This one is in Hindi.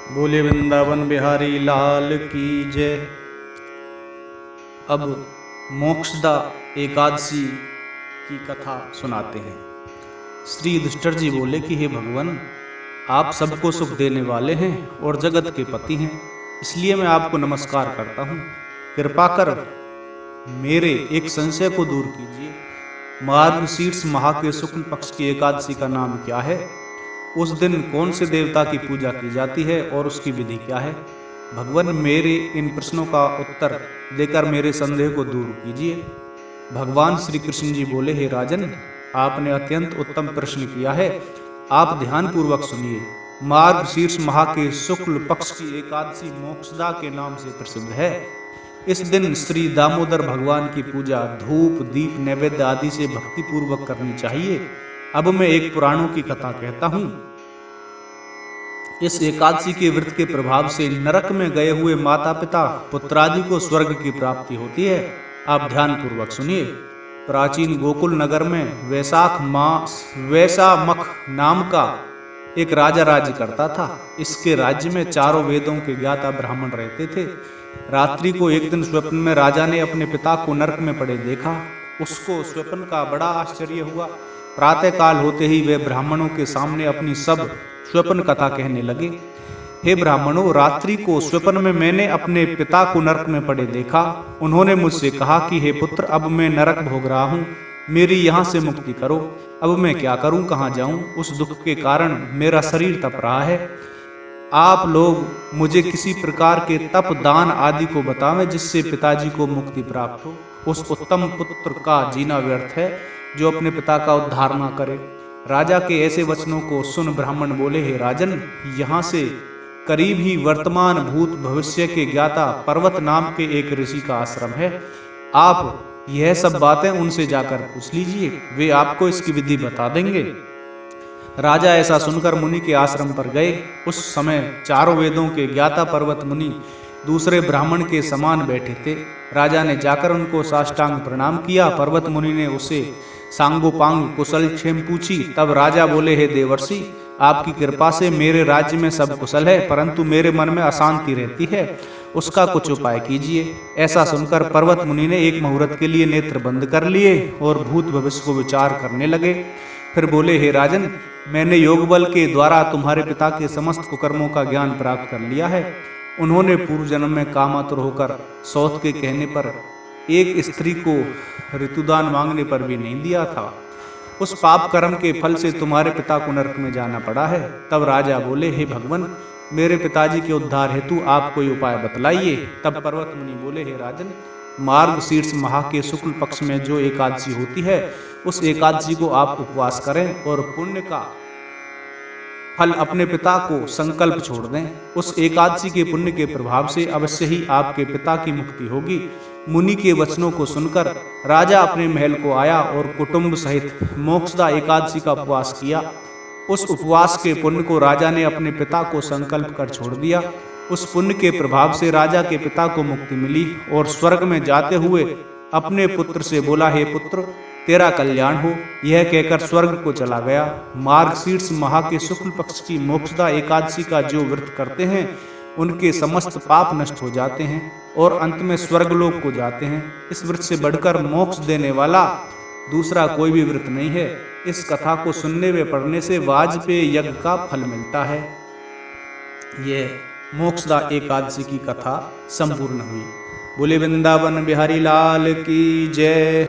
बोले वृंदावन बिहारी लाल की जय। अब मोक्षदा एकादशी की कथा सुनाते हैं। श्री युधिष्ठिर जी बोले कि हे भगवान, आप सबको सुख देने वाले हैं और जगत के पति हैं, इसलिए मैं आपको नमस्कार करता हूँ। कृपा कर मेरे एक संशय को दूर कीजिए। मार्गशीर्ष माह के शुक्ल पक्ष की एकादशी का नाम क्या है? उस दिन कौन से देवता की पूजा की जाती है और उसकी विधि क्या है? भगवान, मेरे इन प्रश्नों का उत्तर देकर मेरे संदेह को दूर कीजिए। भगवान श्री कृष्ण जी बोले, हे राजन, आपने अत्यंत उत्तम प्रश्न किया है। आप ध्यान पूर्वक सुनिए। मार्गशीर्ष माह के शुक्ल पक्ष की एकादशी मोक्षदा के नाम से प्रसिद्ध है। इस दिन श्री दामोदर भगवान की पूजा धूप दीप नैवेद्य आदि से भक्ति पूर्वक करनी चाहिए। अब मैं एक पुराणों की कथा कहता हूँ। इस एकादशी के व्रत के प्रभाव से नरक में गए हुए माता पिता पुत्रादि को स्वर्ग की प्राप्ति होती है। आप ध्यान पूर्वक सुनिए। प्राचीन गोकुल नगर में वैशाख मास वैशामख नाम का एक राजा राज्य करता था। इसके राज्य में चारों वेदों के ज्ञाता ब्राह्मण रहते थे। रात्रि को एक दिन स्वप्न में राजा ने अपने पिता को नरक में पड़े देखा। उसको स्वप्न का बड़ा आश्चर्य हुआ। प्रातः काल होते ही वे ब्राह्मणों के सामने अपनी सब स्वप्न कथा कहने लगे। हे ब्राह्मणों, रात्रि को स्वप्न में मैंने अपने पिता को नरक में पड़े देखा। उन्होंने मुझसे कहा कि हे पुत्र, अब मैं नरक भोग रहा हूँ, मेरी यहाँ से मुक्ति करो। अब मैं क्या करूँ, कहाँ जाऊँ? उस दुख के कारण मेरा शरीर तप रहा है। आप लोग मुझे किसी प्रकार के तप दान आदि को बतावें जिससे पिताजी को मुक्ति प्राप्त हो। उस उत्तम पुत्र का जीना व्यर्थ है जो अपने पिता का उद्धार ना करे। राजा के ऐसे वचनों को सुन ब्राह्मण बोले, हे राजन, यहाँ से करीब ही वर्तमान भूत भविष्य के ज्ञाता पर्वत नाम के एक ऋषि का आश्रम है। आप यह सब बातें उनसे जाकर पूछ लीजिए, वे आपको इसकी विधि बता देंगे। राजा ऐसा सुनकर मुनि के आश्रम पर गए। उस समय चारों वेदों के ज्ञाता पर्वत मुनि दूसरे ब्राह्मण के समान बैठे थे। राजा ने जाकर उनको साष्टांग प्रणाम किया। पर्वत मुनि ने उसे सांगोपांग कुशल क्षेम पूछी। तब राजा बोले, हे देवर्षि, आपकी कृपा से मेरे राज्य में सब कुशल है, परंतु मेरे मन में अशांति रहती है, उसका कुछ उपाय कीजिए। ऐसा सुनकर पर्वत मुनि ने एक मुहूर्त के लिए नेत्र बंद कर लिए और भूत भविष्य को विचार करने लगे। फिर बोले, हे राजन, मैंने योग बल के द्वारा तुम्हारे पिता के समस्त कुकर्मों का ज्ञान प्राप्त कर लिया है। उन्होंने पूर्व जन्म में कामातुर होकर सौत के कहने पर एक स्त्री को ऋतुदान मांगने पर भी नहीं दिया था। उस पाप कर्म के फल से तुम्हारे पिता को नरक में जाना पड़ा है। तब राजा बोले, हे भगवान, मेरे पिताजी के उद्धार हेतु आप कोई उपाय बतलाइए। तब पर्वत मुनि बोले, हे राजन, मार्गशीर्ष माह के शुक्ल पक्ष में जो एकादशी होती है, उस एकादशी को आप उपवास करें और पुण्य का फल अपने पिता को संकल्प छोड़ दें। उस एकादशी के पुण्य के प्रभाव से अवश्य ही आपके पिता की मुक्ति होगी। मुनि के वचनों को सुनकर राजा अपने महल को आया और कुटुंब सहित मोक्षदा एकादशी का उपवास किया। उस उपवास के पुण्य को राजा ने अपने पिता को संकल्प कर छोड़ दिया। उस पुण्य के प्रभाव से राजा के पिता को मुक्ति मिली और स्वर्ग में जाते हुए अपने पुत्र से बोला, हे पुत्र, तेरा कल्याण हो। यह कहकर स्वर्ग को चला गया। मार्गशीर्ष माह के शुक्ल पक्ष की मोक्षदा एकादशी का जो व्रत करते हैं, उनके समस्त पाप नष्ट हो जाते हैं और अंत में स्वर्गलोक को जाते हैं। इस व्रत से बढ़कर मोक्ष देने वाला दूसरा कोई भी व्रत नहीं है। इस कथा को सुनने व पढ़ने से वाजपेय यज्ञ का फल मिलता है। यह मोक्षदा एकादशी की कथा संपूर्ण हुई। बोले वृंदावन बिहारी लाल की जय।